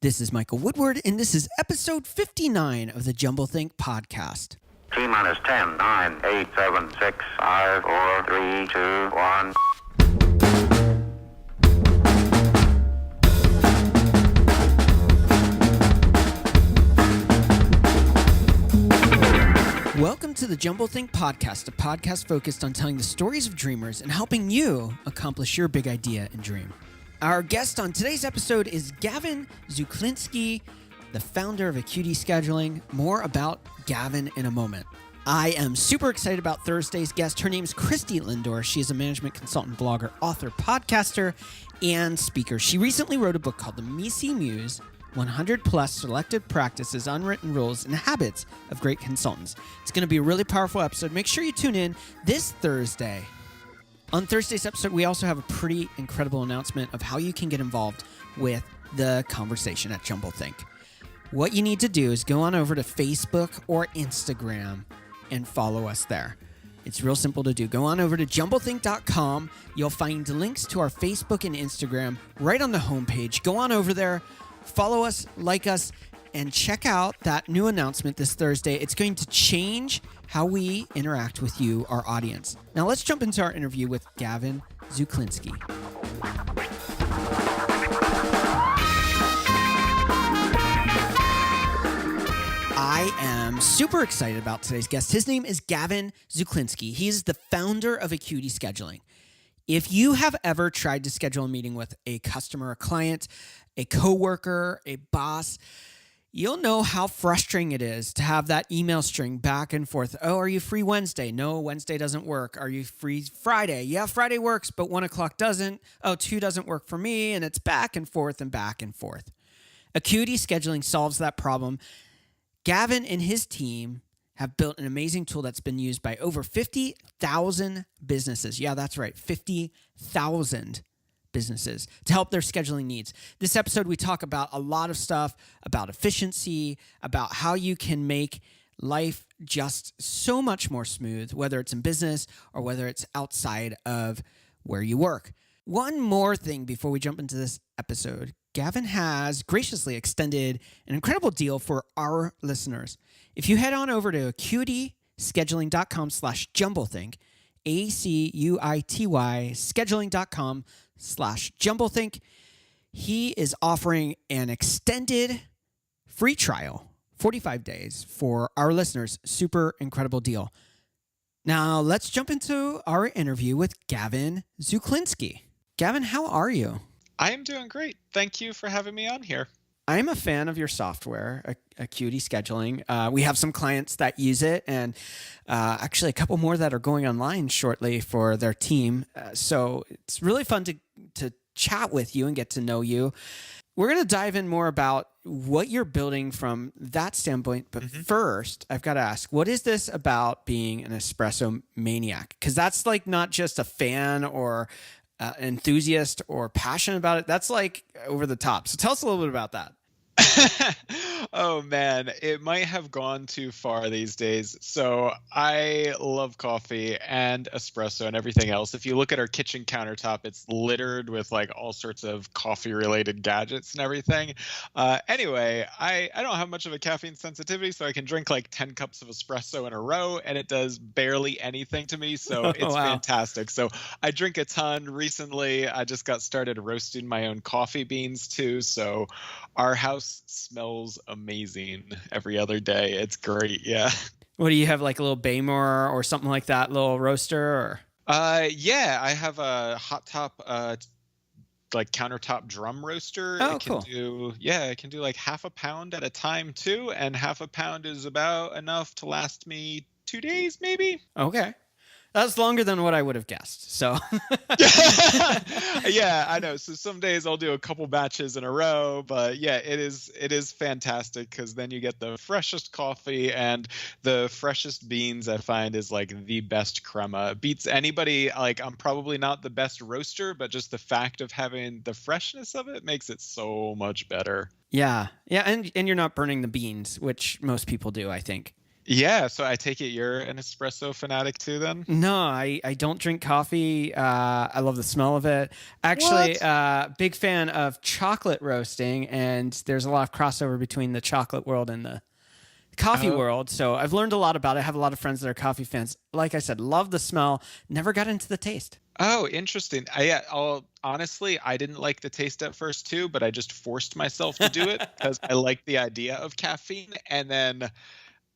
This is Michael Woodward, and this is episode 59 of the Jumblethink podcast. T minus 10, 9, 8, 7, 6, 5, 4, 3, 2, 1. Welcome to the Jumblethink podcast, a podcast focused on telling the stories of dreamers and helping you accomplish your big idea and dream. Our guest on today's episode is Gavin Zuchlinski, the founder of Acuity Scheduling. More about Gavin in a moment. I am super excited about Thursday's guest. Her name is Christy Lindor. She is a management consultant, blogger, author, podcaster, and speaker. She recently wrote a book called The Misi Muse, 100 plus selected practices, unwritten rules, and habits of great consultants. It's going to be a really powerful episode. Make sure you tune in this Thursday. On Thursday's episode, we also have a pretty incredible announcement of how you can get involved with the conversation at Jumblethink. What you need to do is go on over to Facebook or Instagram and follow us there. It's real simple to do. Go on over to jumblethink.com. You'll find links to our Facebook and Instagram right on the homepage. Go on over there, follow us, like us, and check out that new announcement this Thursday. It's going to change how we interact with you, our audience. Now let's jump into our interview with Gavin Zuchlinski. I am super excited about today's guest. His name is Gavin Zuchlinski. He's the founder of Acuity Scheduling. If you have ever tried to schedule a meeting with a customer, a client, a coworker, a boss, you'll know how frustrating it is to have that email string back and forth. Oh, are you free Wednesday? No, Wednesday doesn't work. Are you free Friday? Yeah, Friday works, but 1 o'clock doesn't. Oh, 2 doesn't work for me, and it's back and forth and back and forth. Acuity Scheduling solves that problem. Gavin and his team have built an amazing tool that's been used by over 50,000 businesses. Yeah, that's right, 50,000 businesses to help their scheduling needs. This episode, we talk about a lot of stuff about efficiency, about how you can make life just so much more smooth, whether it's in business or whether it's outside of where you work. One more thing before we jump into this episode. Gavin has graciously extended an incredible deal for our listeners. If you head on over to acuityscheduling.com/jumblethink, ACUITY scheduling.com/jumblethink, he is offering an extended free trial, 45 days for our listeners. Super incredible deal. Now let's jump into our interview with Gavin Zuchlinski. Gavin, how are you? I am doing great. Thank you for having me on here. I'm a fan of your software, Acuity Scheduling. We have some clients that use it, and actually a couple more that are going online shortly for their team. So it's really fun to chat with you and get to know you. We're going to dive in more about what you're building from that standpoint. But first, I've got to ask, what is this about being an Espresso Maniac? Because that's like not just a fan or enthusiast or passionate about it. That's like over the top. So tell us a little bit about that. Oh man, it might have gone too far these days. So I love coffee and espresso and everything else. If you look at our kitchen countertop, it's littered with like all sorts of coffee related gadgets and everything. Anyway, I don't have much of a caffeine sensitivity, so I can drink like 10 cups of espresso in a row and it does barely anything to me. So it's fantastic. So I drink a ton. Recently, I just got started roasting my own coffee beans too. So our house smells amazing every other day. It's great. Yeah. What do you have, like a little Baymore or something like that, little roaster? Or? Yeah, I have a hot top, like countertop drum roaster. Oh, it can cool. it can do like half a pound at a time too. And half a pound is about enough to last me 2 days, maybe. Okay. That's longer than what I would have guessed. So yeah, I know. So some days I'll do a couple batches in a row, but yeah, it is fantastic because then you get the freshest coffee and the freshest beans. I find is like the best crema. Beats anybody. Like I'm probably not the best roaster, but just the fact of having the freshness of it makes it so much better. Yeah. And you're not burning the beans, which most people do, I think. Yeah, so I take it you're an espresso fanatic too then? No, I don't drink coffee. I love the smell of it. Actually, What? big fan of chocolate roasting, and there's a lot of crossover between the chocolate world and the coffee Oh, world. So I've learned a lot about it. I have a lot of friends that are coffee fans. Like I said, love the smell. Never got into the taste. oh, interesting. Honestly, I didn't like the taste at first too, but I just forced myself to do it because I liked the idea of caffeine, and then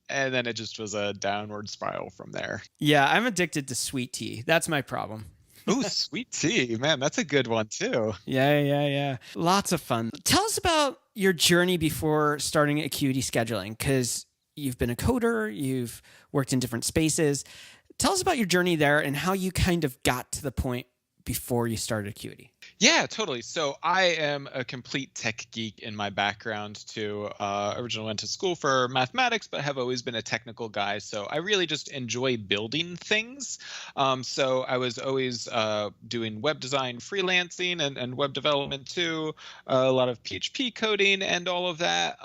it just was a downward spiral from there. Yeah, I'm addicted to sweet tea. That's my problem. Oh, sweet tea, man, that's a good one too. Yeah. Lots of fun. Tell us about your journey before starting Acuity Scheduling, because you've been a coder, you've worked in different spaces. Tell us about your journey there and how you kind of got to the point before you started Acuity. Yeah, totally. So I am a complete tech geek in my background too. Originally went to school for mathematics, but have always been a technical guy. So I really just enjoy building things. So I was always doing web design, freelancing, and web development too. A lot of PHP coding and all of that.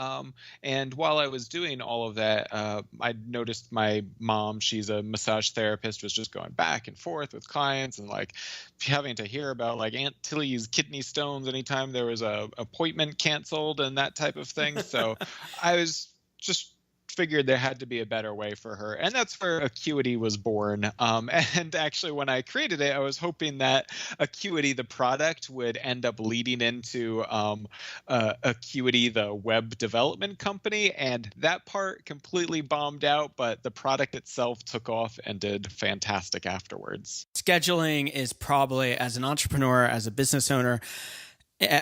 And while I was doing all of that, I noticed my mom, she's a massage therapist, was just going back and forth with clients and like having to hear about like Aunt Tilly's kidney stones anytime there was a appointment canceled and that type of thing. So I was just figured there had to be a better way for her, and that's where Acuity was born. And actually, when I created it, I was hoping that Acuity, the product, would end up leading into Acuity, the web development company, and that part completely bombed out. But the product itself took off and did fantastic afterwards. Scheduling is probably, as an entrepreneur, as a business owner, uh,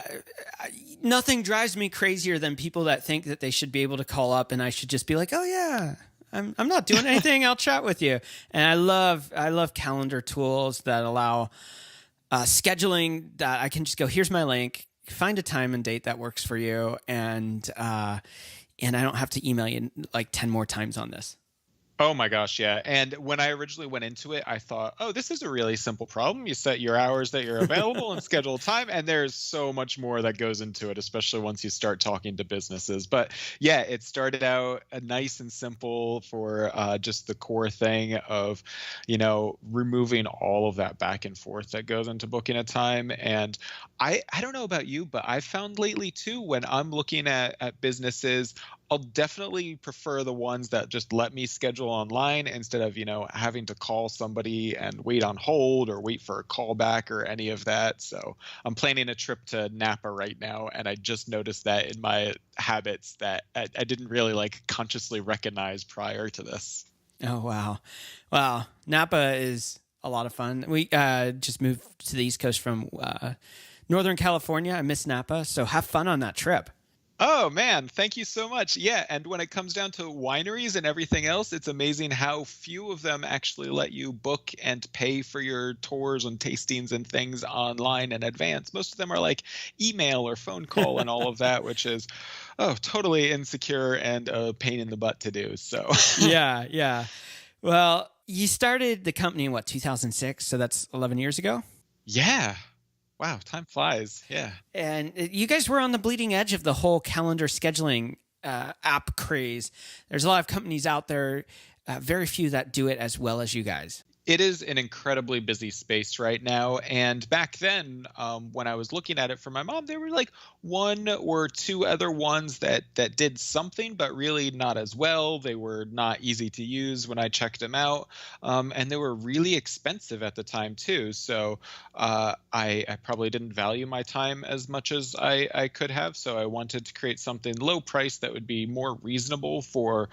nothing drives me crazier than people that think that they should be able to call up and I should just be like, oh yeah, I'm not doing anything. I'll chat with you. And I love calendar tools that allow scheduling, that I can just go, here's my link, find a time and date that works for you. And I don't have to email you like 10 more times on this. Oh my gosh, yeah. And when I originally went into it, I thought, oh, this is a really simple problem. You set your hours that you're available and schedule time, and there's so much more that goes into it, especially once you start talking to businesses. But yeah, it started out nice and simple for just the core thing of, removing all of that back and forth that goes into booking a time. And I don't know about you, but I've found lately too, when I'm looking at businesses, I'll definitely prefer the ones that just let me schedule online instead of, having to call somebody and wait on hold or wait for a call back or any of that. So I'm planning a trip to Napa right now, and I just noticed that in my habits that I didn't really like consciously recognize prior to this. Oh, wow. Wow. Napa is a lot of fun. We just moved to the East Coast from Northern California. I miss Napa. So have fun on that trip. Oh man, thank you so much. Yeah, and when it comes down to wineries and everything else, it's amazing how few of them actually let you book and pay for your tours and tastings and things online in advance. Most of them are like email or phone call and all of that, which is totally insecure and a pain in the butt to do. So Yeah. Well, you started the company in 2006, so that's 11 years ago. yeah. Wow, time flies. Yeah. And you guys were on the bleeding edge of the whole calendar scheduling app craze. There's a lot of companies out there, very few that do it as well as you guys. It is an incredibly busy space right now. And back then, when I was looking at it for my mom, there were like one or two other ones that did something, but really not as well. They were not easy to use when I checked them out. And they were really expensive at the time too. So I probably didn't value my time as much as I could have. So I wanted to create something low price that would be more reasonable for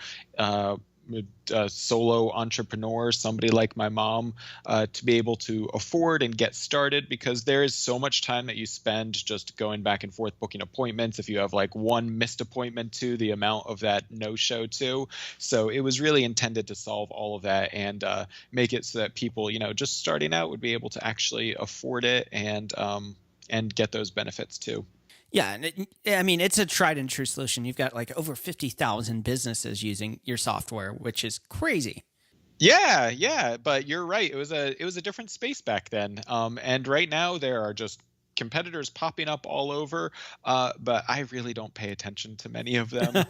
a solo entrepreneur, somebody like my mom, to be able to afford and get started, because there is so much time that you spend just going back and forth booking appointments. If you have like one missed appointment to the amount of that no-show too. So it was really intended to solve all of that and make it so that people, just starting out would be able to actually afford it and get those benefits too. Yeah, and it's a tried and true solution. You've got like over 50,000 businesses using your software, which is crazy. Yeah, but you're right. It was a different space back then. And right now there are just competitors popping up all over, but I really don't pay attention to many of them,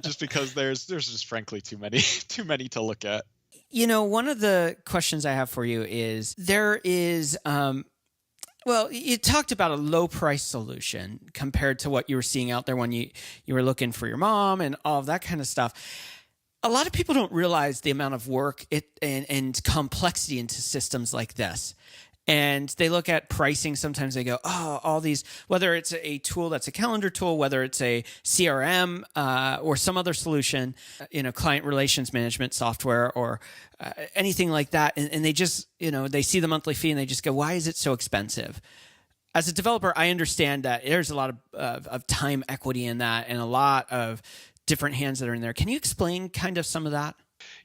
just because there's just frankly too many too many to look at. One of the questions I have for you is there is, well, you talked about a low price solution compared to what you were seeing out there when you were looking for your mom and all of that kind of stuff. A lot of people don't realize the amount of work and complexity into systems like this. And they look at pricing. Sometimes they go, oh, all these, whether it's a tool that's a calendar tool, whether it's a CRM or some other solution, client relations management software or anything like that. And they just, they see the monthly fee and they just go, why is it so expensive? As a developer, I understand that there's a lot of time equity in that and a lot of different hands that are in there. Can you explain kind of some of that?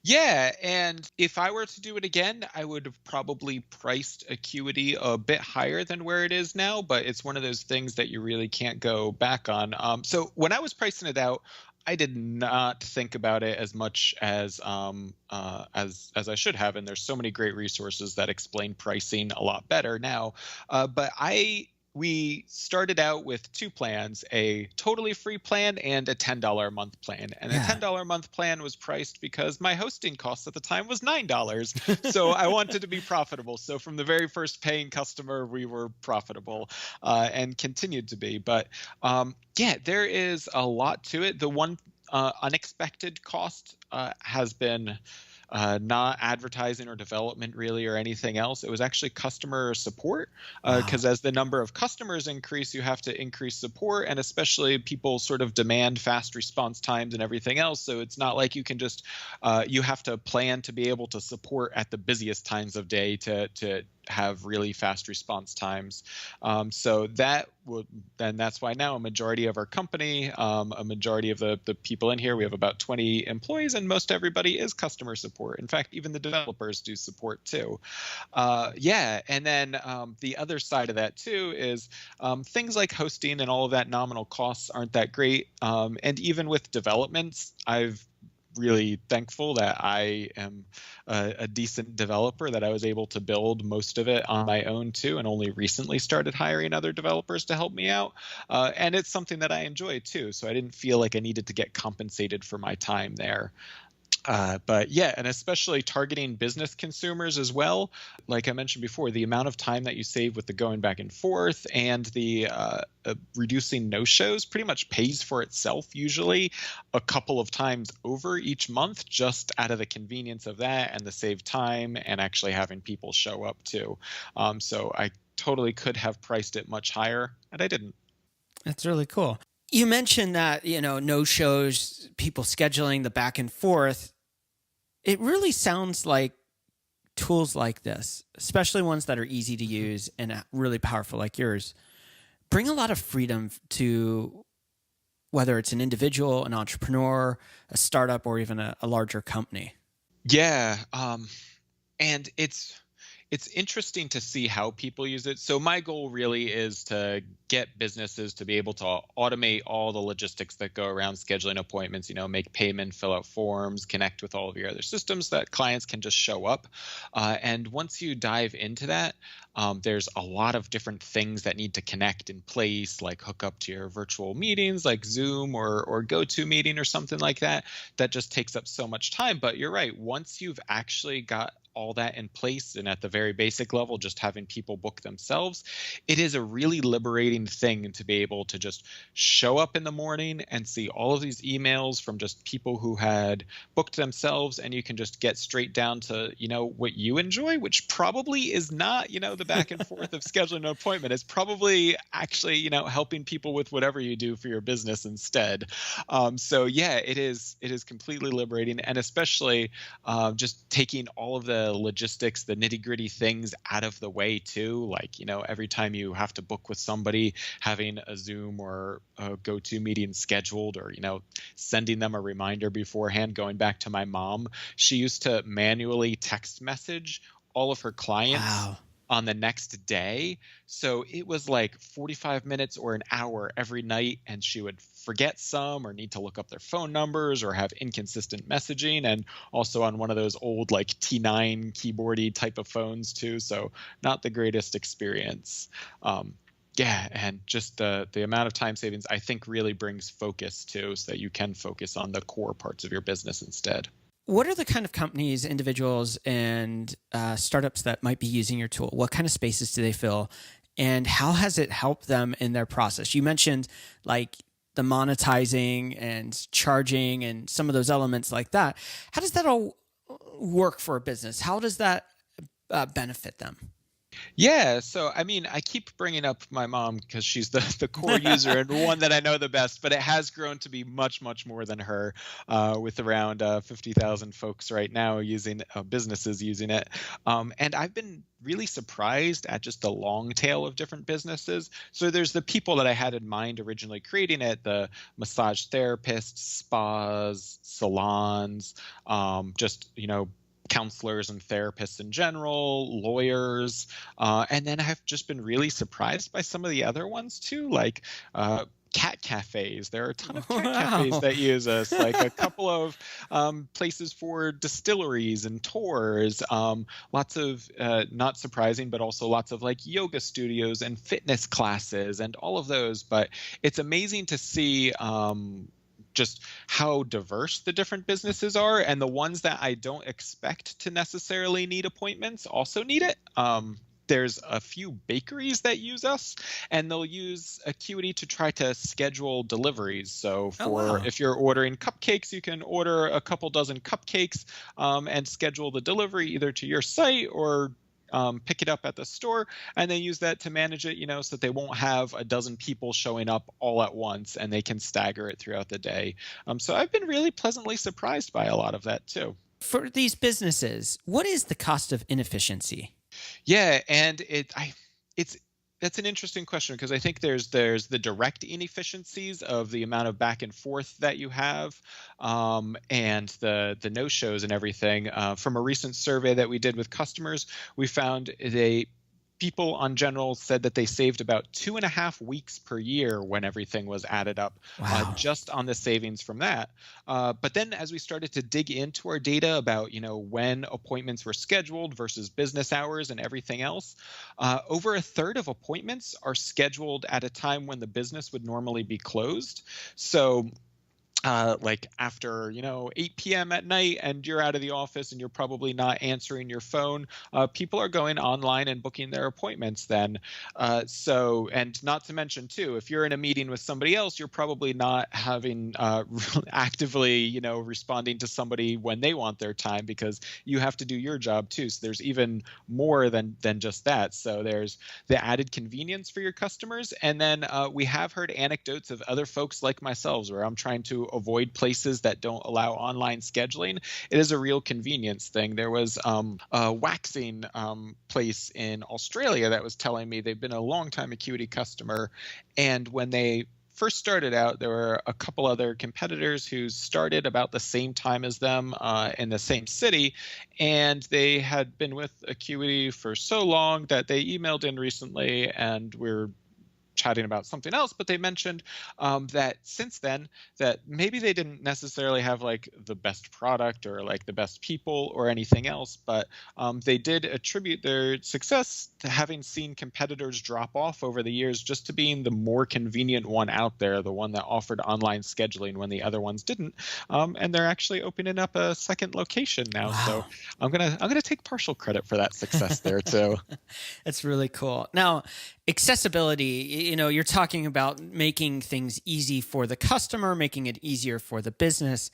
Yeah, and if I were to do it again, I would have probably priced Acuity a bit higher than where it is now, but it's one of those things that you really can't go back on. So when I was pricing it out, I did not think about it as much as I should have, and there's so many great resources that explain pricing a lot better now. But we started out with two plans, a totally free plan and a $10 a month plan. And the $10 a month plan was priced because my hosting cost at the time was $9. So I wanted to be profitable. So from the very first paying customer, we were profitable and continued to be. But there is a lot to it. The one unexpected cost has been not advertising or development really or anything else. It was actually customer support because as the number of customers increase, you have to increase support, and especially people sort of demand fast response times and everything else. So it's not like you can just you have to plan to be able to support at the busiest times of day to have really fast response times. So that's why now a majority of our company, a majority of the people in here, we have about 20 employees, and most everybody is customer support. In fact, even the developers do support too. And then the other side of that too is things like hosting and all of that nominal costs aren't that great. And even with developments, I've really thankful that I am a decent developer, that I was able to build most of it on my own too, and only recently started hiring other developers to help me out. And it's something that I enjoy too. So I didn't feel like I needed to get compensated for my time there. And especially targeting business consumers as well. Like I mentioned before, the amount of time that you save with the going back and forth and the reducing no-shows pretty much pays for itself usually a couple of times over each month, just out of the convenience of that and the saved time and actually having people show up too. So I totally could have priced it much higher, and I didn't. That's really cool. You mentioned that, no shows, people scheduling the back and forth. It really sounds like tools like this, especially ones that are easy to use and really powerful like yours, bring a lot of freedom to whether it's an individual, an entrepreneur, a startup, or even a larger company. Yeah. And it's interesting to see how people use it. So my goal really is to get businesses to be able to automate all the logistics that go around scheduling appointments, make payment, fill out forms, connect with all of your other systems that clients can just show up. And once you dive into that, there's a lot of different things that need to connect in place, like hook up to your virtual meetings like Zoom or GoToMeeting or something like that. That just takes up so much time. But you're right. Once you've actually got all that in place, and at the very basic level, just having people book themselves, it is a really liberating thing to be able to just show up in the morning and see all of these emails from just people who had booked themselves, and you can just get straight down to, what you enjoy, which probably is not, the back and forth of scheduling an appointment. It's probably actually, helping people with whatever you do for your business instead. It is completely liberating, and especially just taking all of the logistics, the nitty-gritty things out of the way too. Like, every time you have to book with somebody, having a Zoom or a GoToMeeting scheduled, or, sending them a reminder beforehand. Going back to my mom, she used to manually text message all of her clients on the next day. So it was like 45 minutes or an hour every night, and she would forget some or need to look up their phone numbers or have inconsistent messaging, and also on one of those old like T9 keyboardy type of phones too. So not the greatest experience. Yeah, and just the amount of time savings I think really brings focus too, so that you can focus on the core parts of your business instead. What are the kind of companies, individuals, and startups that might be using your tool? What kind of spaces do they fill? And how has it helped them in their process? You mentioned like the monetizing and charging and some of those elements like that. How does that all work for a business? How does that benefit them? Yeah, so I mean, I keep bringing up my mom because she's the core user and one that I know the best, but it has grown to be much, much more than her, with around 50,000 folks right now using businesses using it. And I've been really surprised at just the long tail of different businesses. So there's the people that I had in mind originally creating it, the massage therapists, spas, salons, just, counselors and therapists in general, lawyers, and then I've just been really surprised by some of the other ones too, like cat cafes. There are a ton of cat cafes that use us, like a couple of places for distilleries and tours, lots of, not surprising, but also lots of like yoga studios and fitness classes and all of those. But it's amazing to see just how diverse the different businesses are, and the ones that I don't expect to necessarily need appointments also need it. There's a few bakeries that use us, and they'll use Acuity to try to schedule deliveries. So if you're ordering cupcakes, you can order a couple dozen cupcakes and schedule the delivery either to your site or pick it up at the store, and they use that to manage it, so that they won't have a dozen people showing up all at once, and they can stagger it throughout the day. So I've been really pleasantly surprised by a lot of that too. For these businesses, what is the cost of inefficiency? Yeah, and that's an interesting question, because I think there's the direct inefficiencies of the amount of back and forth that you have, and the no-shows and everything. From a recent survey that we did with customers, we found people on general said that they saved about 2.5 weeks per year when everything was added up. Wow. Just on the savings from that. But then as we started to dig into our data about, when appointments were scheduled versus business hours and everything else, over a third of appointments are scheduled at a time when the business would normally be closed. So like after 8 p.m. at night, and you're out of the office and you're probably not answering your phone, people are going online and booking their appointments then. And not to mention too, if you're in a meeting with somebody else, you're probably not having actively responding to somebody when they want their time, because you have to do your job too. So there's even more than just that. So there's the added convenience for your customers, and then we have heard anecdotes of other folks like myself where I'm trying to avoid places that don't allow online scheduling. It is a real convenience thing. There was a waxing place in Australia that was telling me they've been a long-time Acuity customer, and when they first started out, there were a couple other competitors who started about the same time as them in the same city, and they had been with Acuity for so long that they emailed in recently, and we're chatting about something else, but they mentioned that since then that maybe they didn't necessarily have like the best product or like the best people or anything else, but they did attribute their success to having seen competitors drop off over the years, just to being the more convenient one out there, the one that offered online scheduling when the other ones didn't. And they're actually opening up a second location now. Wow. So I'm gonna take partial credit for that success there too. That's really cool. Now, accessibility, you're talking about making things easy for the customer, making it easier for the business.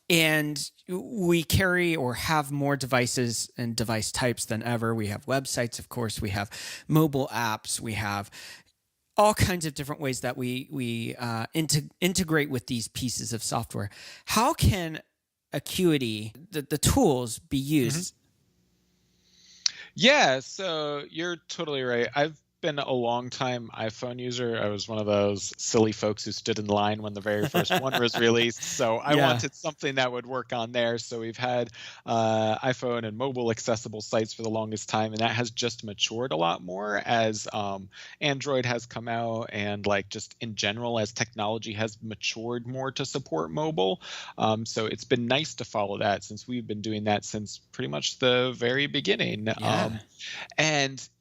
And we carry or have more devices and device types than ever. We have websites, of course. We have mobile apps. We have all kinds of different ways that we integrate with these pieces of software. How can Acuity, the tools, be used? Yeah, so you're totally right. I've been a long time iPhone user. I was one of those silly folks who stood in line when the very first one was released. So I wanted something that would work on there. So we've had iPhone and mobile accessible sites for the longest time, and that has just matured a lot more as Android has come out, and like just in general as technology has matured more to support mobile. So it's been nice to follow that, since we've been doing that since pretty much the very beginning.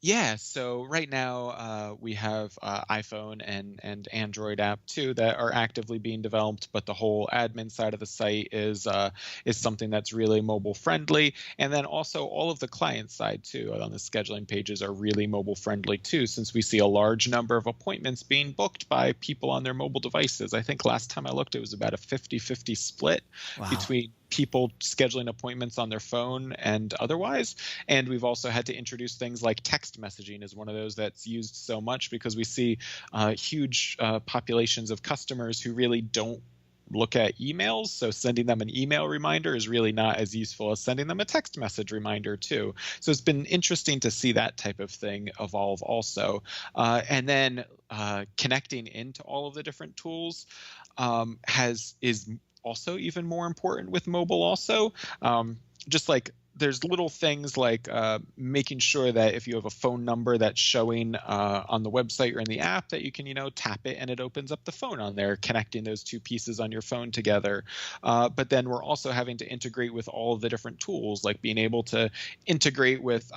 Yeah. So right now, now we have iPhone and Android app too that are actively being developed, but the whole admin side of the site is something that's really mobile friendly. And then also all of the client side too on the scheduling pages are really mobile friendly too, since we see a large number of appointments being booked by people on their mobile devices. I think last time I looked, it was about a 50-50 split between people scheduling appointments on their phone and otherwise. And we've also had to introduce things like text messaging is one of those that's used so much, because we see huge populations of customers who really don't look at emails. So sending them an email reminder is really not as useful as sending them a text message reminder too. So it's been interesting to see that type of thing evolve also. And then connecting into all of the different tools is also even more important with mobile also. Just like there's little things like making sure that if you have a phone number that's showing on the website or in the app, that you can, tap it and it opens up the phone on there, connecting those two pieces on your phone together. But then we're also having to integrate with all of the different tools, like being able to integrate with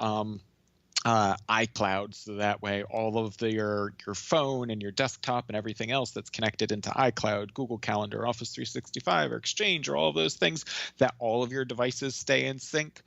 iCloud, so that way all of your phone and your desktop and everything else that's connected into iCloud, Google Calendar, Office 365, or Exchange, or all of those things, that all of your devices stay in sync.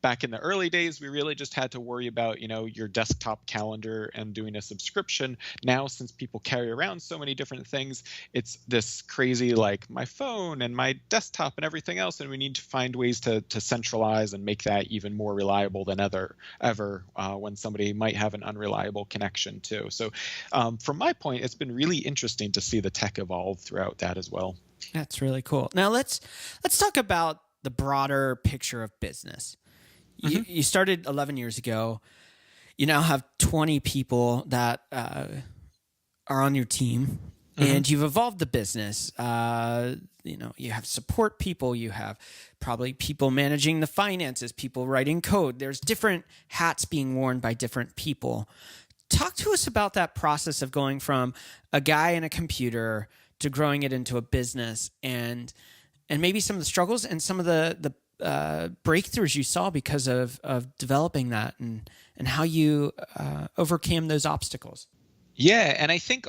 Back in the early days, we really just had to worry about your desktop calendar and doing a subscription. Now, since people carry around so many different things, it's this crazy like my phone and my desktop and everything else, and we need to find ways to centralize and make that even more reliable than ever. When somebody might have an unreliable connection too. So from my point, it's been really interesting to see the tech evolve throughout that as well. That's really cool. Now let's talk about the broader picture of business. You started 11 years ago. You now have 20 people that are on your team, and you've evolved the business. You have support people, you have probably people managing the finances, people writing code. There's different hats being worn by different people. Talk to us about that process of going from a guy in a computer to growing it into a business, and maybe some of the struggles and some of the breakthroughs you saw because of developing that, and how you overcame those obstacles. Yeah, and I think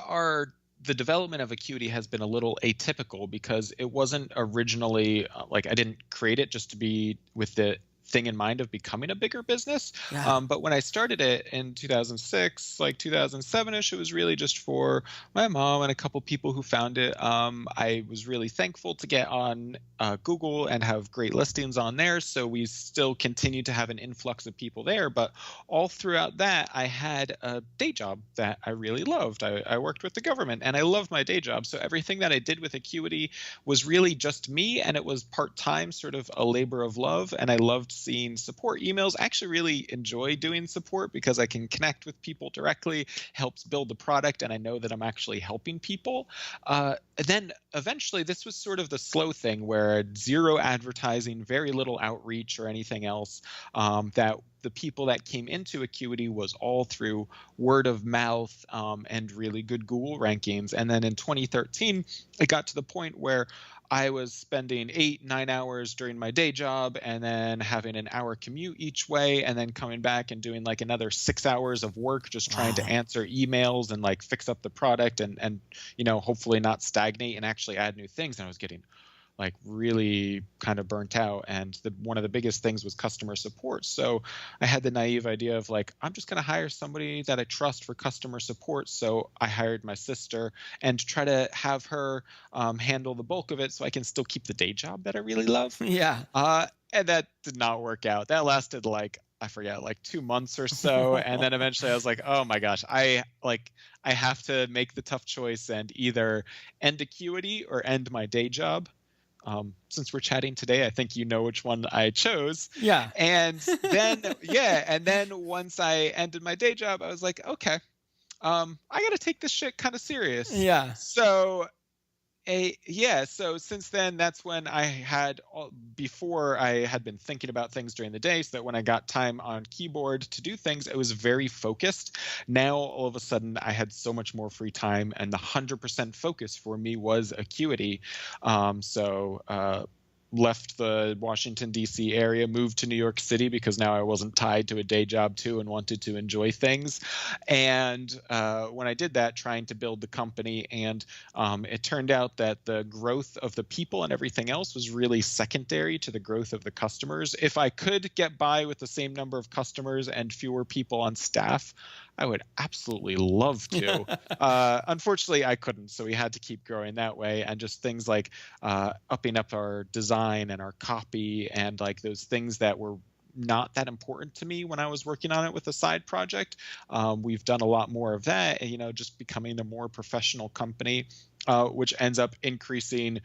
the development of Acuity has been a little atypical, because it wasn't originally I didn't create it just to be with the thing in mind of becoming a bigger business. Yeah. But when I started it in 2006, 2007-ish, it was really just for my mom and a couple people who found it. I was really thankful to get on Google and have great listings on there. So we still continue to have an influx of people there. But all throughout that, I had a day job that I really loved. I worked with the government and I loved my day job. So everything that I did with Acuity was really just me, and it was part-time, sort of a labor of love. And I loved seeing support emails. I actually really enjoy doing support because I can connect with people directly, helps build the product, and I know that I'm actually helping people. Then eventually, this was sort of the slow thing where zero advertising, very little outreach or anything else, that the people that came into Acuity was all through word of mouth and really good Google rankings. And then in 2013, it got to the point where I was spending 8-9 hours during my day job, and then having an hour commute each way, and then coming back and doing another 6 hours of work just trying to answer emails and fix up the product and hopefully not stagnate and actually add new things. And I was getting really kind of burnt out. And one of the biggest things was customer support. So I had the naive idea of I'm just going to hire somebody that I trust for customer support. So I hired my sister and try to have her handle the bulk of it so I can still keep the day job that I really love. Yeah. And that did not work out. That lasted I forget, 2 months or so. And then eventually I was oh my gosh, I have to make the tough choice and either end Acuity or end my day job. Since we're chatting today, I think you know which one I chose. Yeah. And then, and then once I ended my day job, I was okay, I got to take this shit kind of serious. Yeah. So so since then, that's when before I had been thinking about things during the day, so that when I got time on keyboard to do things, it was very focused. Now, all of a sudden, I had so much more free time, and the 100% focus for me was Acuity. left the Washington, D.C. area, moved to New York City because now I wasn't tied to a day job too and wanted to enjoy things. And when I did that, trying to build the company, and it turned out that the growth of the people and everything else was really secondary to the growth of the customers. If I could get by with the same number of customers and fewer people on staff, I would absolutely love to. Unfortunately, I couldn't, so we had to keep growing that way. And just things like upping up our design and our copy and like those things that were not that important to me when I was working on it with a side project. We've done a lot more of that, just becoming a more professional company. Which ends up increasing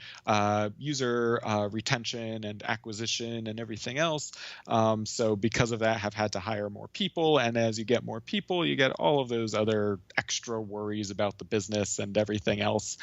user retention and acquisition and everything else. So because of that, have had to hire more people. And as you get more people, you get all of those other extra worries about the business and everything else.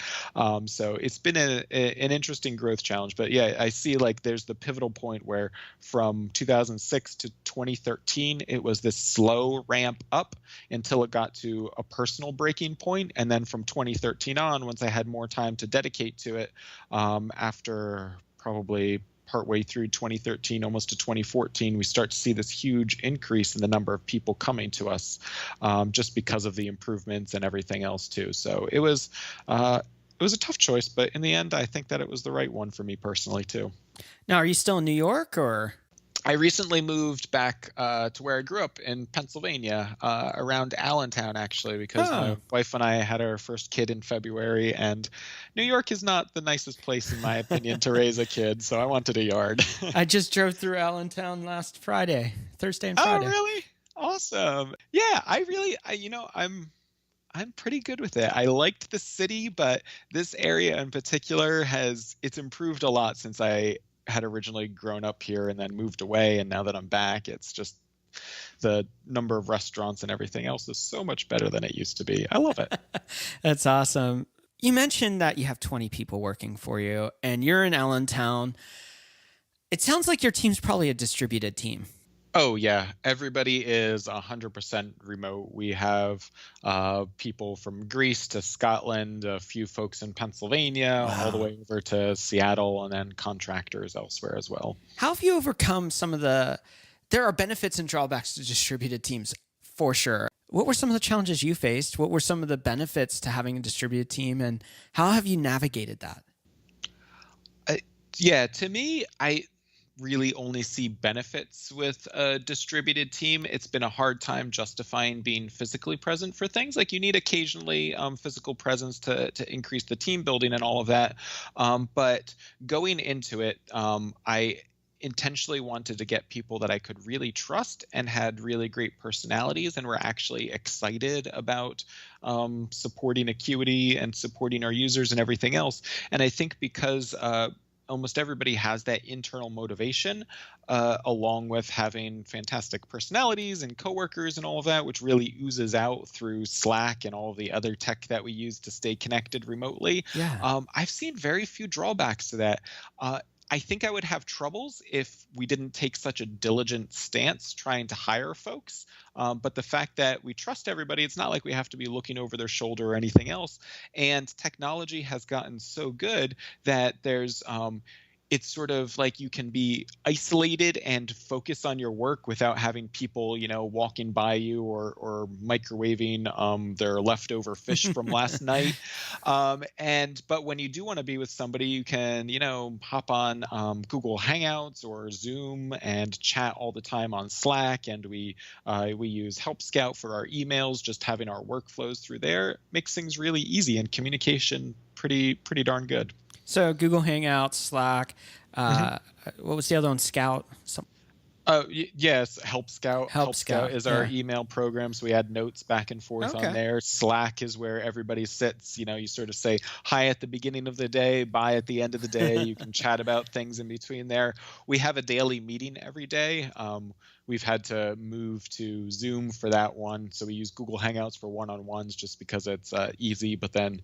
So it's been an interesting growth challenge. But yeah, I see like there's the pivotal point where from 2006 to 2013, it was this slow ramp up until it got to a personal breaking point. And then from 2013 on, once I had more time to dedicate to it, after probably partway through 2013, almost to 2014, we start to see this huge increase in the number of people coming to us, just because of the improvements and everything else too. So it was a tough choice, but in the end, I think that it was the right one for me personally too. Now, are you still in New York or? I recently moved back to where I grew up in Pennsylvania, around Allentown, actually, because my wife and I had our first kid in February, and New York is not the nicest place, in my opinion, to raise a kid, so I wanted a yard. I just drove through Allentown last Thursday and Friday. Oh, really? Awesome. Yeah, I'm pretty good with it. I liked the city, but this area in particular it's improved a lot since I had originally grown up here and then moved away, and now that I'm back, it's just the number of restaurants and everything else is so much better than it used to be. I love it. That's awesome. You mentioned that you have 20 people working for you and you're in Allentown. It sounds like your team's probably a distributed team. Oh, yeah. Everybody is 100% remote. We have people from Greece to Scotland, a few folks in Pennsylvania, all the way over to Seattle, and then contractors elsewhere as well. How have you overcome there are benefits and drawbacks to distributed teams for sure. What were some of the challenges you faced? What were some of the benefits to having a distributed team, and how have you navigated that? To me, I really only see benefits with a distributed team. It's been a hard time justifying being physically present for things. Like you need occasionally physical presence to increase the team building and all of that. But going into it, I intentionally wanted to get people that I could really trust and had really great personalities and were actually excited about supporting Acuity and supporting our users and everything else. And I think because almost everybody has that internal motivation, along with having fantastic personalities and coworkers and all of that, which really oozes out through Slack and all of the other tech that we use to stay connected remotely. Yeah. I've seen very few drawbacks to that. I think I would have troubles if we didn't take such a diligent stance trying to hire folks. But the fact that we trust everybody, it's not like we have to be looking over their shoulder or anything else. And technology has gotten so good that it's sort of like you can be isolated and focus on your work without having people, walking by you or microwaving their leftover fish from last night. But when you do want to be with somebody, you can, hop on Google Hangouts or Zoom and chat all the time on Slack. And we use Help Scout for our emails. Just having our workflows through there makes things really easy and communication pretty darn good. So Google Hangouts, Slack, what was the other one? Scout? Yes, Help Scout. Help Scout is our email program, so we add notes back and forth on there. Slack is where everybody sits. You sort of say hi at the beginning of the day, bye at the end of the day. You can chat about things in between there. We have a daily meeting every day. We've had to move to Zoom for that one. So we use Google Hangouts for one-on-ones just because it's easy, but then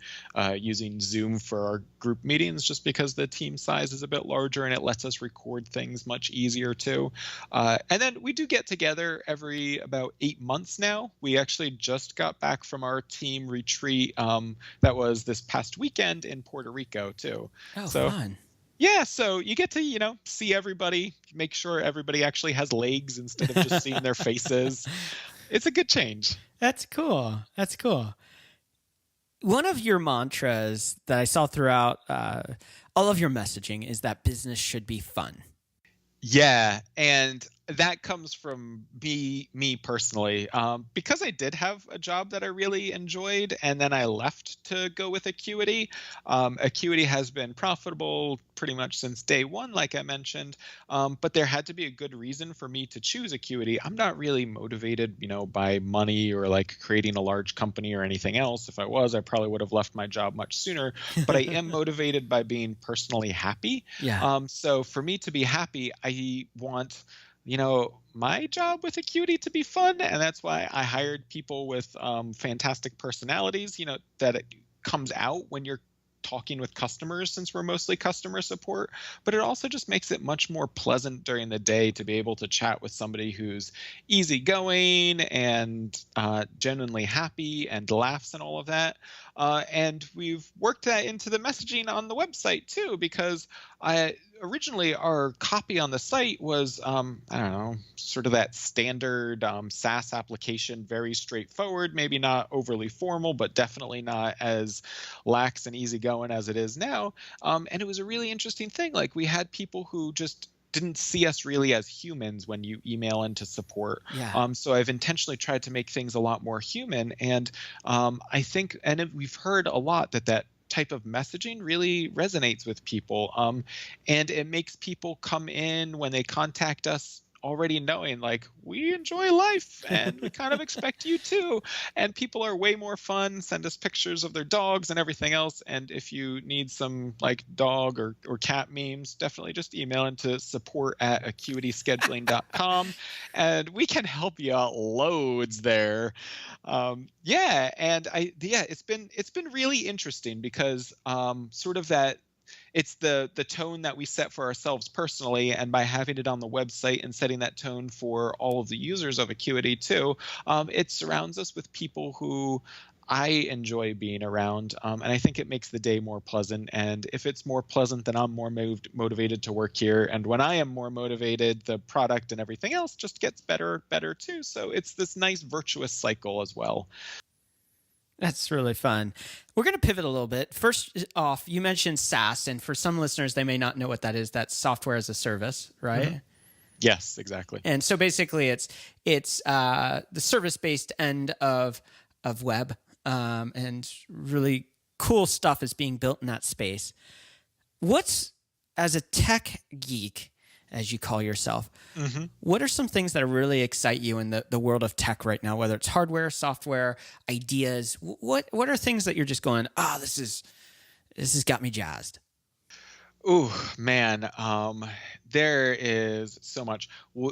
using Zoom for our group meetings just because the team size is a bit larger and it lets us record things much easier too. And then we do get together every about 8 months now. We actually just got back from our team retreat that was this past weekend in Puerto Rico too. Oh, fun. Yeah, so you get to, see everybody, make sure everybody actually has legs instead of just seeing their faces. It's a good change. That's cool. That's cool. One of your mantras that I saw throughout all of your messaging is that business should be fun. Yeah, and that comes from me personally, because I did have a job that I really enjoyed, and then I left to go with Acuity. Acuity has been profitable pretty much since day one, like I mentioned, but there had to be a good reason for me to choose Acuity. I'm not really motivated, by money or like creating a large company or anything else. If I was, I probably would have left my job much sooner. But I am motivated by being personally happy. Yeah. So for me to be happy, I want, my job with Acuity to be fun. And that's why I hired people with fantastic personalities, that it comes out when you're talking with customers, since we're mostly customer support. But it also just makes it much more pleasant during the day to be able to chat with somebody who's easygoing and genuinely happy and laughs and all of that. And we've worked that into the messaging on the website too, because originally our copy on the site was, I don't know, sort of that standard SaaS application, very straightforward, maybe not overly formal, but definitely not as lax and easygoing as it is now. And it was a really interesting thing. Like, we had people who just didn't see us really as humans when you email into support. Yeah. So I've intentionally tried to make things a lot more human. And I think, and we've heard a lot that type of messaging really resonates with people. And it makes people come in when they contact us already knowing, like, we enjoy life and we kind of expect you to. And people are way more fun, send us pictures of their dogs and everything else. And if you need some like dog or cat memes, definitely just email into support@acuityscheduling.com and we can help you out loads there. Yeah, and it's been really interesting because sort of that, it's the tone that we set for ourselves personally, and by having it on the website and setting that tone for all of the users of Acuity too, it surrounds us with people who I enjoy being around, and I think it makes the day more pleasant. And if it's more pleasant, then I'm more motivated to work here. And when I am more motivated, the product and everything else just gets better too. So it's this nice virtuous cycle as well. That's really fun. We're going to pivot a little bit. First off, you mentioned SaaS, and for some listeners, they may not know what that is. That's software as a service, right? Mm-hmm. Yes, exactly. And so basically, it's the service-based end of web, and really cool stuff is being built in that space. What's, as a tech geek, as you call yourself, what are some things that really excite you in the world of tech right now, whether it's hardware, software, ideas? What are things that you're just going, this has got me jazzed? Oh man, there is so much.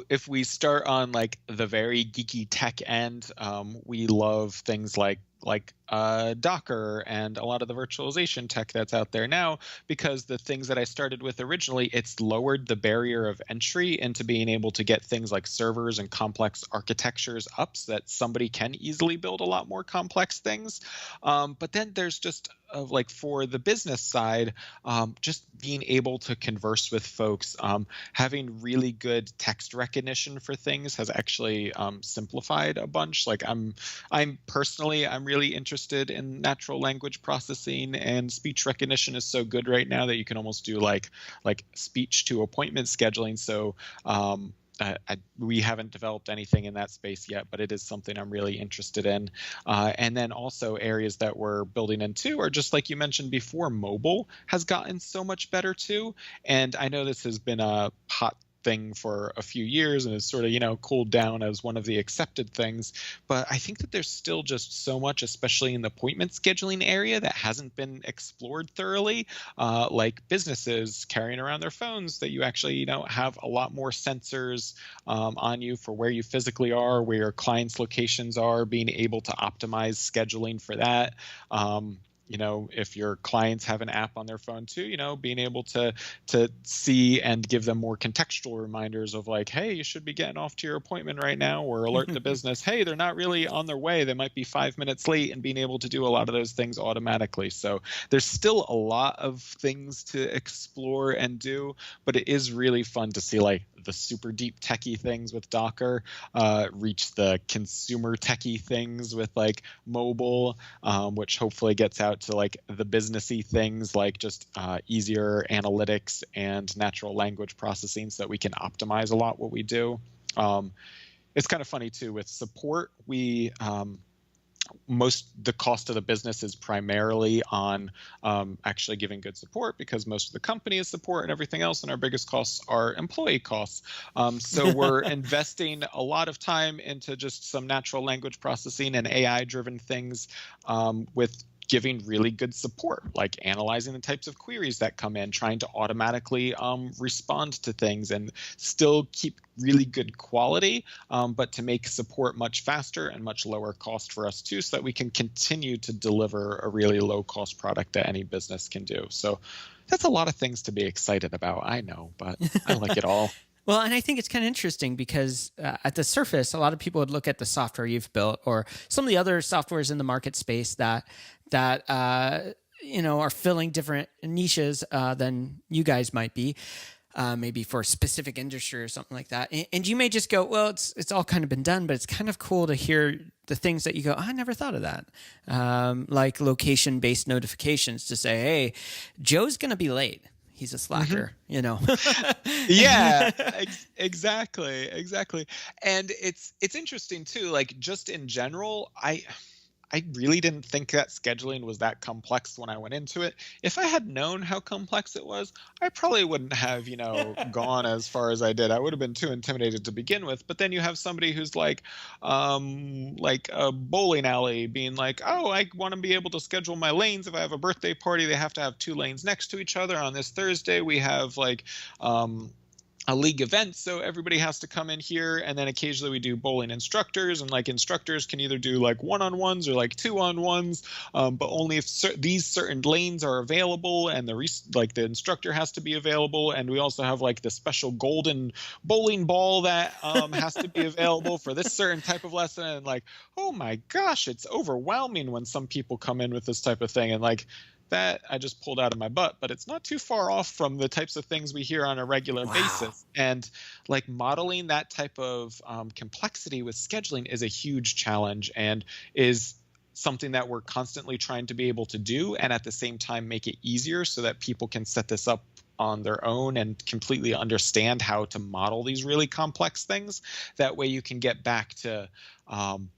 If we start on like the very geeky tech end, we love things like Docker and a lot of the virtualization tech that's out there now, because the things that I started with originally, it's lowered the barrier of entry into being able to get things like servers and complex architectures up so that somebody can easily build a lot more complex things. But then there's just like for the business side, just being able to converse with folks, having really good text recognition for things has actually simplified a bunch. Like I'm really interested in natural language processing, and speech recognition is so good right now that you can almost do like speech to appointment scheduling. So we haven't developed anything in that space yet, but it is something I'm really interested in. And then also areas that we're building into are just like you mentioned before, mobile has gotten so much better too. And I know this has been a hot thing for a few years and it's sort of, cooled down as one of the accepted things. But I think that there's still just so much, especially in the appointment scheduling area, that hasn't been explored thoroughly, like businesses carrying around their phones, that you actually, have a lot more sensors on you for where you physically are, where your clients' locations are, being able to optimize scheduling for that. if your clients have an app on their phone too, being able to see and give them more contextual reminders of like, hey, you should be getting off to your appointment right now, or alert the business, hey, they're not really on their way, they might be 5 minutes late, and being able to do a lot of those things automatically. So there's still a lot of things to explore and do, but it is really fun to see like the super deep techie things with Docker reach the consumer techie things with like mobile, which hopefully gets out to like the businessy things like just easier analytics and natural language processing so that we can optimize a lot what we do. It's kind of funny too with support. The cost of the business is primarily on actually giving good support, because most of the company is support and everything else, and our biggest costs are employee costs. So we're investing a lot of time into just some natural language processing and AI-driven things with giving really good support, like analyzing the types of queries that come in, trying to automatically respond to things and still keep really good quality, but to make support much faster and much lower cost for us too, so that we can continue to deliver a really low cost product that any business can do. So that's a lot of things to be excited about, I know, but I like it all. Well, and I think it's kind of interesting because at the surface, a lot of people would look at the software you've built or some of the other softwares in the market space that are filling different niches than you guys might be, maybe for a specific industry or something like that. And you may just go, well, it's all kind of been done, but it's kind of cool to hear the things that you go, I never thought of that. Like location-based notifications to say, hey, Joe's going to be late. He's a slacker, Yeah, exactly. And it's interesting too, like just in general, I really didn't think that scheduling was that complex when I went into it. If I had known how complex it was, I probably wouldn't have, gone as far as I did. I would have been too intimidated to begin with. But then you have somebody who's like a bowling alley being like, oh, I want to be able to schedule my lanes. If I have a birthday party, they have to have 2 lanes next to each other. On this Thursday, we have like a league event, so everybody has to come in here, and then occasionally we do bowling instructors, and like instructors can either do like 1-on-1s or like 2-on-1s, but only if these certain lanes are available, and the instructor has to be available. And we also have like the special golden bowling ball that has to be available for this certain type of lesson. And like, oh my gosh, it's overwhelming when some people come in with this type of thing, and like that I just pulled out of my butt, but it's not too far off from the types of things we hear on a regular basis. And like modeling that type of complexity with scheduling is a huge challenge, and is something that we're constantly trying to be able to do, and at the same time make it easier so that people can set this up on their own and completely understand how to model these really complex things. That way you can get back to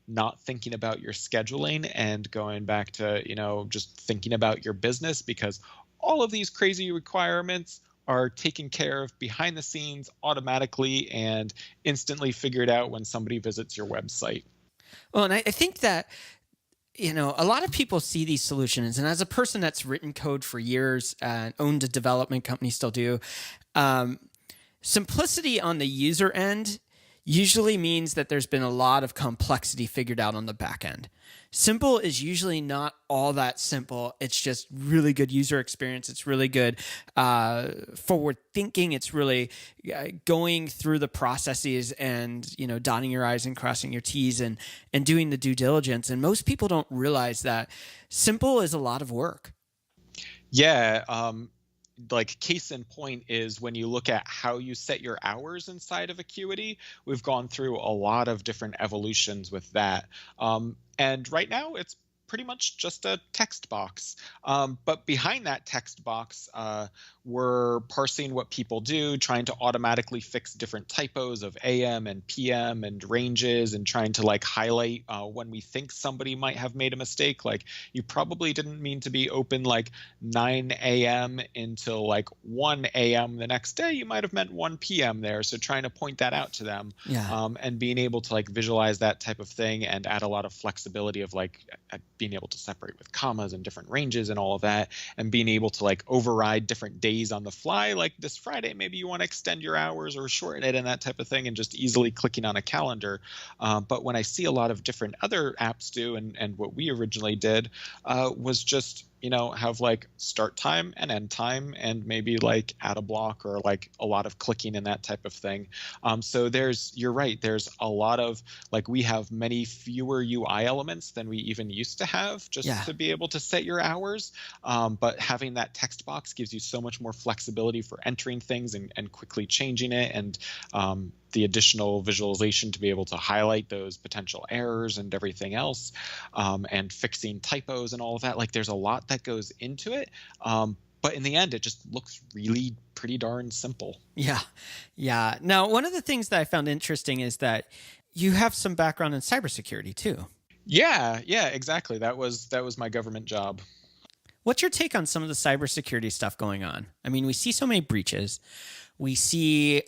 not thinking about your scheduling and going back to, just thinking about your business, because all of these crazy requirements are taken care of behind the scenes automatically and instantly figured out when somebody visits your website. Well, and I think that a lot of people see these solutions, and as a person that's written code for years and owned a development company, still do, simplicity on the user end usually means that there's been a lot of complexity figured out on the back end. Simple is usually not all that simple. It's just really good user experience. It's really good forward thinking. It's really going through the processes and, dotting your I's and crossing your T's and doing the due diligence. And most people don't realize that simple is a lot of work. Yeah. Like case in point is when you look at how you set your hours inside of Acuity, we've gone through a lot of different evolutions with that. And right now it's pretty much just a text box. But behind that text box, we're parsing what people do, trying to automatically fix different typos of AM and PM and ranges, and trying to like highlight when we think somebody might have made a mistake. Like, you probably didn't mean to be open like 9 a.m. until like 1 a.m. the next day. You might have meant 1 p.m. there. So trying to point that out to them, and being able to like visualize that type of thing and add a lot of flexibility of like being able to separate with commas and different ranges and all of that, and being able to like override different days on the fly. Like this Friday, maybe you want to extend your hours or shorten it and that type of thing, and just easily clicking on a calendar. But when I see a lot of different other apps do, and what we originally did was just have like start time and end time and maybe like add a block or like a lot of clicking and that type of thing. So you're right, there's a lot of like we have many fewer UI elements than we even used to have just to be able to set your hours. But having that text box gives you so much more flexibility for entering things and quickly changing it, and the additional visualization to be able to highlight those potential errors and everything else, and fixing typos and all of that. Like there's a lot that goes into it. But in the end, it just looks really pretty darn simple. Yeah. Yeah. Now, one of the things that I found interesting is that you have some background in cybersecurity too. Yeah, exactly. That was my government job. What's your take on some of the cybersecurity stuff going on? I mean, we see so many breaches. We see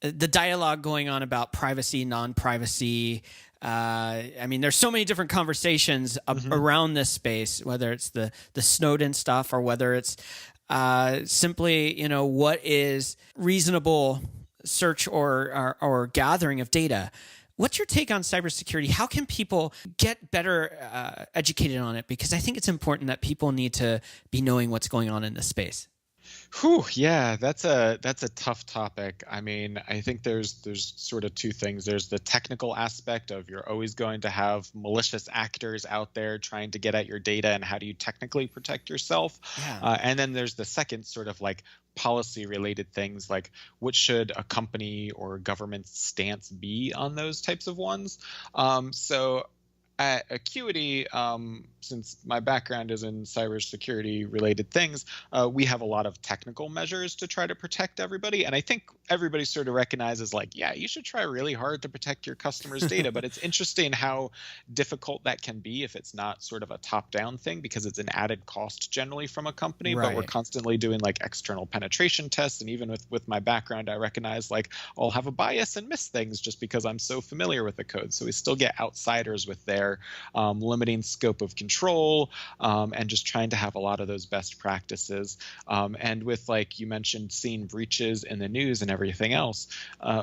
the dialogue going on about privacy, non-privacy. I mean, there's so many different conversations around this space, whether it's the Snowden stuff or whether it's simply, what is reasonable search or gathering of data. What's your take on cybersecurity? How can people get better educated on it? Because I think it's important that people need to be knowing what's going on in this space. Whew, yeah, that's a tough topic. I mean, I think there's sort of two things. There's the technical aspect of you're always going to have malicious actors out there trying to get at your data, and how do you technically protect yourself? Yeah. And then there's the second sort of like policy related things, like what should a company or government stance be on those types of ones? So at Acuity, since my background is in cybersecurity related things, we have a lot of technical measures to try to protect everybody. And I think everybody sort of recognizes like, yeah, you should try really hard to protect your customers' data. But it's interesting how difficult that can be if it's not sort of a top-down thing, because it's an added cost generally from a company. Right. But we're constantly doing like external penetration tests. And even with my background, I recognize like I'll have a bias and miss things just because I'm so familiar with the code. So we still get outsiders with their limiting scope of control, and just trying to have a lot of those best practices. And with, like you mentioned, seeing breaches in the news and everything else,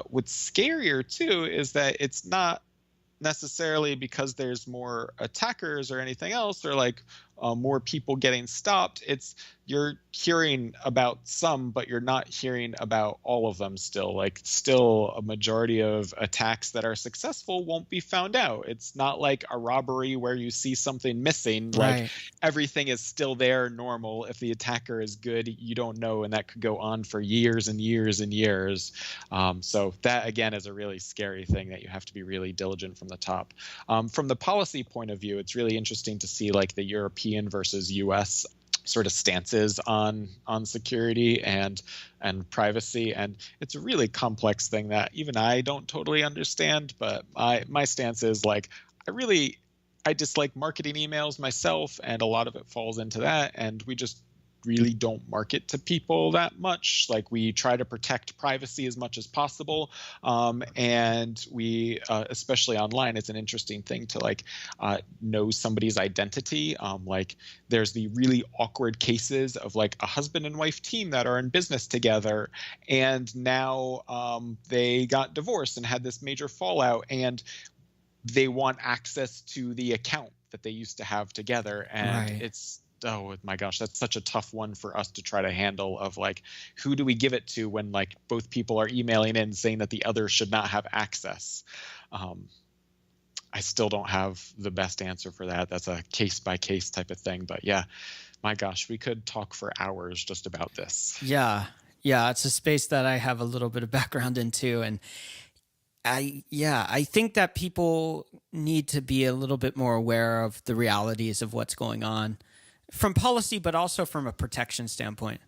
what's scarier too is that it's not necessarily because there's more attackers or anything else, or like more people getting stopped. It's you're hearing about some, but you're not hearing about all of them still. Like still a majority of attacks that are successful won't be found out. It's not like a robbery where you see something missing. Right. Like everything is still there normal. If the attacker is good, you don't know, and that could go on for years and years and years. So that again is a really scary thing that you have to be really diligent from the top. From the policy point of view, it's really interesting to see like the European versus US sort of stances on security and privacy, and it's a really complex thing that even I don't totally understand. But my stance is like I dislike marketing emails myself, and a lot of it falls into that, and we just really don't market to people that much. Like we try to protect privacy as much as possible, and we especially online, it's an interesting thing to like know somebody's identity. Like there's the really awkward cases of like a husband and wife team that are in business together, and now they got divorced and had this major fallout, and they want access to the account that they used to have together. And It's, oh my gosh, that's such a tough one for us to try to handle, of like, who do we give it to when like both people are emailing in saying that the other should not have access? I still don't have the best answer for that. That's a case by case type of thing. But yeah, my gosh, we could talk for hours just about this. Yeah. It's a space that I have a little bit of background into, and I think that people need to be a little bit more aware of the realities of what's going on from policy, but also from a protection standpoint,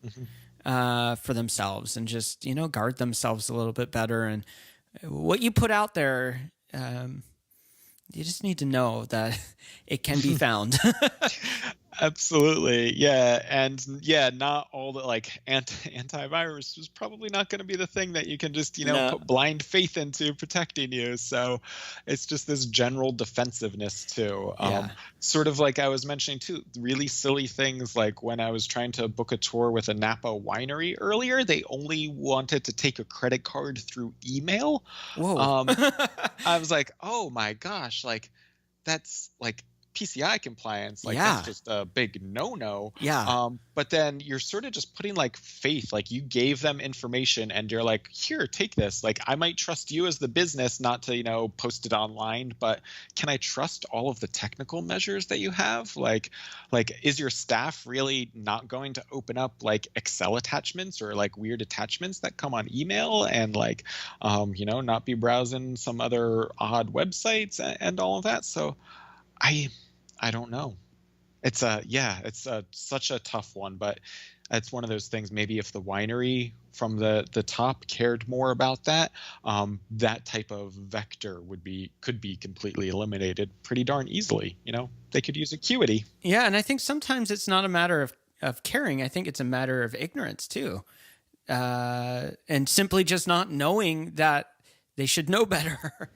for themselves, and just, guard themselves a little bit better. And what you put out there, you just need to know that it can be found. Absolutely. Yeah. And yeah, not all the like antivirus is probably not going to be the thing that you can just, put blind faith into protecting you. So it's just this general defensiveness too. Sort of like I was mentioning too, really silly things like when I was trying to book a tour with a Napa winery earlier, they only wanted to take a credit card through email. Whoa. I was like, oh my gosh, like that's like PCI compliance. Like Yeah. that's just a big no-no. Yeah. But then you're sort of just putting like faith, like you gave them information and you're like, here, take this. Like I might trust you as the business not to, post it online, but can I trust all of the technical measures that you have? Like is your staff really not going to open up like Excel attachments or like weird attachments that come on email and like, not be browsing some other odd websites and all of that? So I don't know. It's such a tough one, but it's one of those things. Maybe if the winery from the top cared more about that, that type of vector could be completely eliminated pretty darn easily. They could use Acuity. Yeah, and I think sometimes it's not a matter of caring. I think it's a matter of ignorance too, and simply just not knowing that they should know better.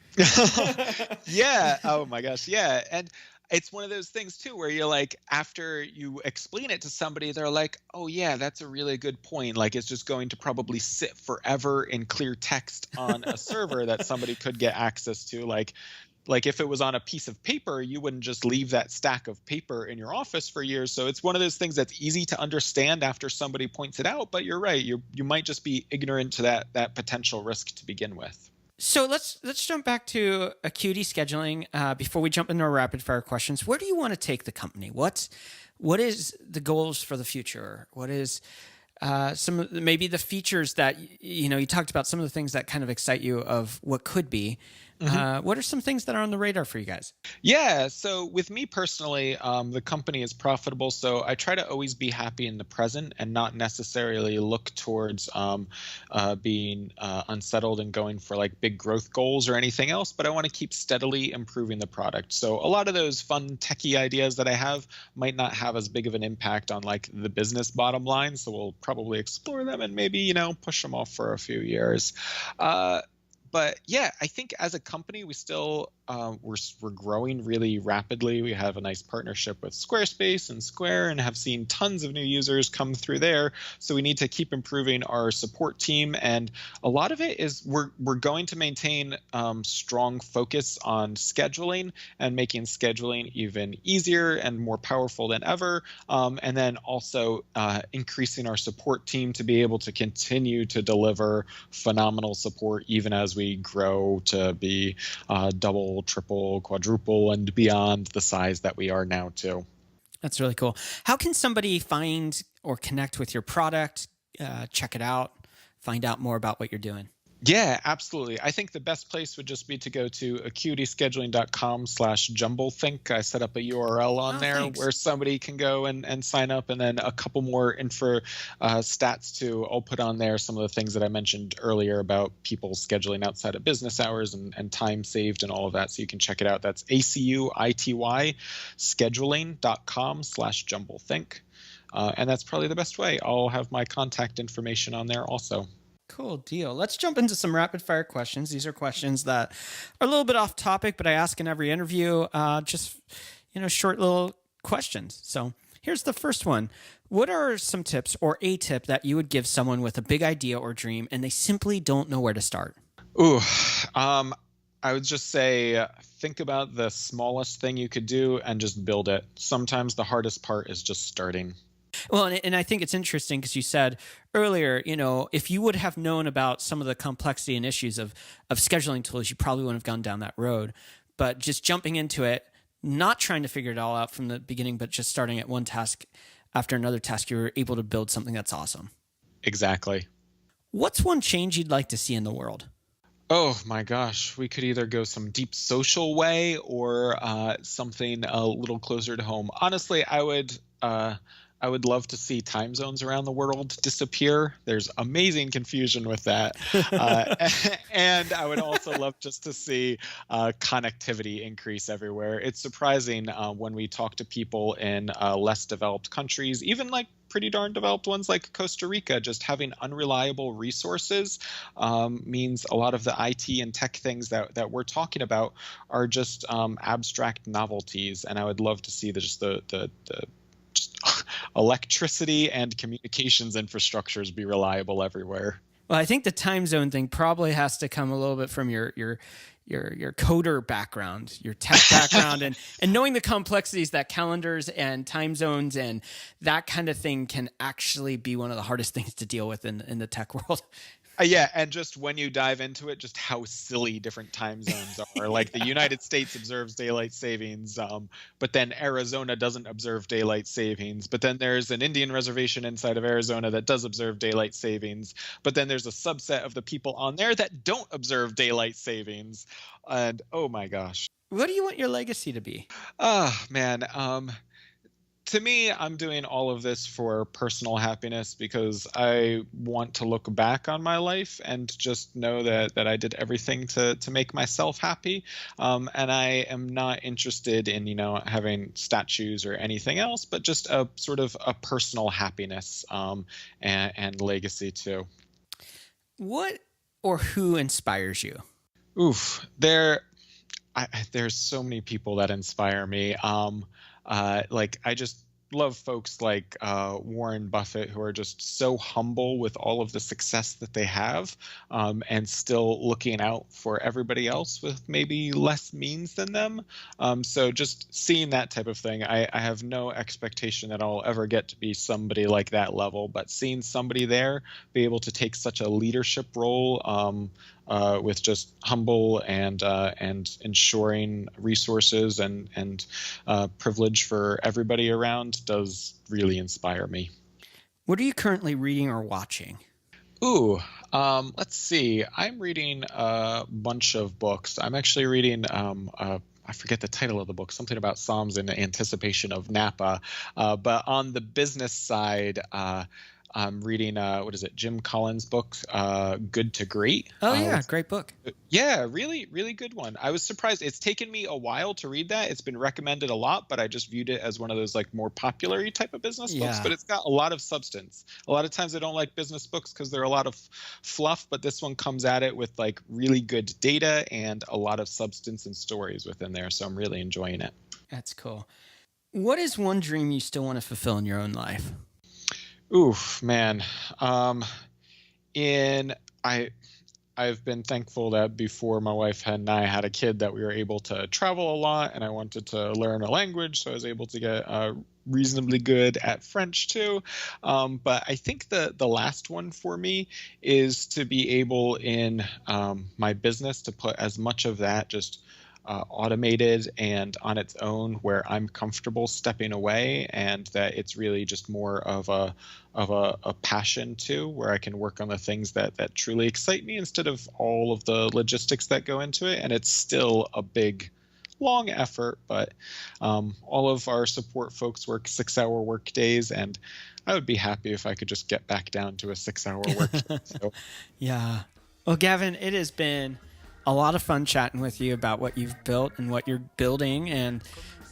Yeah. Oh my gosh. Yeah. And it's one of those things too, where you're like, after you explain it to somebody, they're like, oh yeah, that's a really good point. Like it's just going to probably sit forever in clear text on a server that somebody could get access to. Like if it was on a piece of paper, you wouldn't just leave that stack of paper in your office for years. So it's one of those things that's easy to understand after somebody points it out. But you're right. You might just be ignorant to that potential risk to begin with. So let's jump back to Acuity Scheduling before we jump into our rapid fire questions. Where do you want to take the company? What is the goals for the future? What is some maybe the features that you talked about, some of the things that kind of excite you of what could be? What are some things that are on the radar for you guys? Yeah. So with me personally, the company is profitable. So I try to always be happy in the present and not necessarily look towards being unsettled and going for like big growth goals or anything else. But I want to keep steadily improving the product. So a lot of those fun techie ideas that I have might not have as big of an impact on like the business bottom line. So we'll probably explore them and maybe, push them off for a few years. But yeah, I think as a company, we still we're growing really rapidly. We have a nice partnership with Squarespace and Square and have seen tons of new users come through there. So we need to keep improving our support team. And a lot of it is we're going to maintain strong focus on scheduling and making scheduling even easier and more powerful than ever. And then also increasing our support team to be able to continue to deliver phenomenal support even as we grow to be double, triple, quadruple, and beyond the size that we are now too. That's really cool. How can somebody find or connect with your product, check it out, find out more about what you're doing? Yeah, absolutely. I think the best place would just be to go to acuityscheduling.com/jumblethink. I set up a URL on there where somebody can go and sign up, and then a couple more info stats too. I'll put on there some of the things that I mentioned earlier about people scheduling outside of business hours and time saved and all of that. So you can check it out. That's ACUITY scheduling.com/jumblethink. And that's probably the best way. I'll have my contact information on there also. Cool deal. Let's jump into some rapid fire questions. These are questions that are a little bit off topic, but I ask in every interview, just, short little questions. So here's the first one. What are some tips or a tip that you would give someone with a big idea or dream and they simply don't know where to start? Ooh, I would just say, think about the smallest thing you could do and just build it. Sometimes the hardest part is just starting. Well, and I think it's interesting because you said earlier, if you would have known about some of the complexity and issues of scheduling tools, you probably wouldn't have gone down that road. But just jumping into it, not trying to figure it all out from the beginning, but just starting at one task after another task, you were able to build something that's awesome. Exactly. What's one change you'd like to see in the world? Oh my gosh, we could either go some deep social way or something a little closer to home. Honestly, I would love to see time zones around the world disappear. There's amazing confusion with that. And I would also love just to see connectivity increase everywhere. It's surprising when we talk to people in less developed countries, even like pretty darn developed ones like Costa Rica, just having unreliable resources means a lot of the IT and tech things that we're talking about are just abstract novelties. And I would love to see the electricity and communications infrastructures be reliable everywhere. Well, I think the time zone thing probably has to come a little bit from your coder background, your tech background, and knowing the complexities that calendars and time zones and that kind of thing can actually be one of the hardest things to deal with in the tech world. Yeah, and just when you dive into it, just how silly different time zones are. Like the United States observes daylight savings, but then Arizona doesn't observe daylight savings. But then there's an Indian reservation inside of Arizona that does observe daylight savings. But then there's a subset of the people on there that don't observe daylight savings. And oh my gosh. What do you want your legacy to be? Man. To me, I'm doing all of this for personal happiness because I want to look back on my life and just know that I did everything to make myself happy. And I am not interested in, having statues or anything else, but just a sort of a personal happiness and legacy too. What or who inspires you? There's so many people that inspire me. I just love folks like Warren Buffett, who are just so humble with all of the success that they have, and still looking out for everybody else with maybe less means than them. So just seeing that type of thing, I have no expectation that I'll ever get to be somebody like that level, but seeing somebody there be able to take such a leadership role with just humble and ensuring resources and privilege for everybody around does really inspire me. What are you currently reading or watching? Let's see. I'm reading a bunch of books. I'm actually reading I forget the title of the book, something about Psalms in anticipation of Napa. But on the business side, I'm reading, Jim Collins' book, Good to Great. Oh, yeah, great book. Yeah, really, really good one. I was surprised. It's taken me a while to read that. It's been recommended a lot, but I just viewed it as one of those more popular type of business books. But it's got a lot of substance. A lot of times I don't like business books because they're a lot of fluff, but this one comes at it with really good data and a lot of substance and stories within there. So I'm really enjoying it. That's cool. What is one dream you still want to fulfill in your own life? Man. I've been thankful that before my wife and I had a kid that we were able to travel a lot, and I wanted to learn a language, so I was able to get reasonably good at French too. But I think the last one for me is to be able in my business to put as much of that just automated and on its own, where I'm comfortable stepping away, and that it's really just more of a passion too, where I can work on the things that truly excite me instead of all of the logistics that go into it. And it's still a big, long effort, but all of our support folks work 6-hour work days, and I would be happy if I could just get back down to a 6-hour work day. So. Yeah. Well, Gavin, it has been a lot of fun chatting with you about what you've built and what you're building, and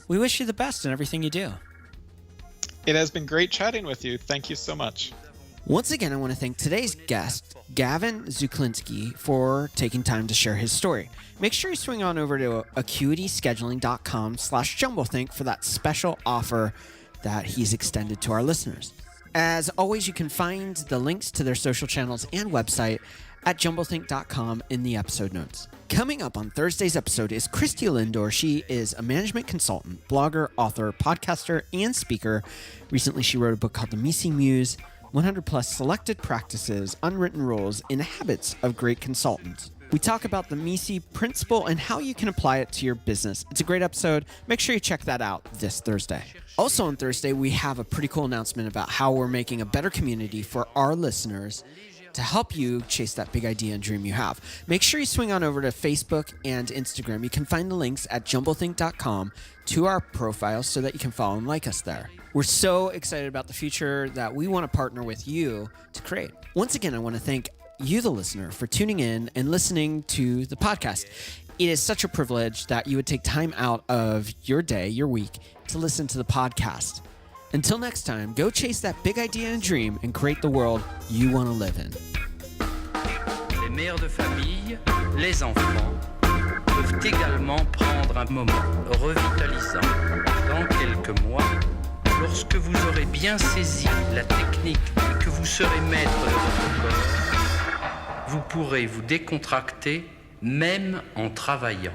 we wish you the best in everything you do. It has been great chatting with you. Thank you so much. Once again, I want to thank today's guest, Gavin Zuchlinski, for taking time to share his story. Make sure you swing on over to acuityscheduling.com/jumblethink for that special offer that he's extended to our listeners. As always, you can find the links to their social channels and website at jumblethink.com in the episode notes. Coming up on Thursday's episode is Christy Lindor. She is a management consultant, blogger, author, podcaster, and speaker. Recently, she wrote a book called The Misi Muse, 100 plus selected practices, unwritten rules, and habits of great consultants. We talk about the Misi principle and how you can apply it to your business. It's a great episode. Make sure you check that out this Thursday. Also on Thursday, we have a pretty cool announcement about how we're making a better community for our listeners to help you chase that big idea and dream you have. Make sure you swing on over to Facebook and Instagram. You can find the links at jumblethink.com to our profiles so that you can follow and like us there. We're so excited about the future that we want to partner with you to create. Once again, I want to thank you, the listener, for tuning in and listening to the podcast. It is such a privilege that you would take time out of your day, your week, to listen to the podcast. Until next time, go chase that big idea and dream and create the world you want to live in. Les mères de famille, les enfants, peuvent également prendre un moment revitalisant dans quelques mois, lorsque vous aurez bien saisi la technique et que vous serez maître de votre corps. vous pourrez vous décontracter même en travaillant.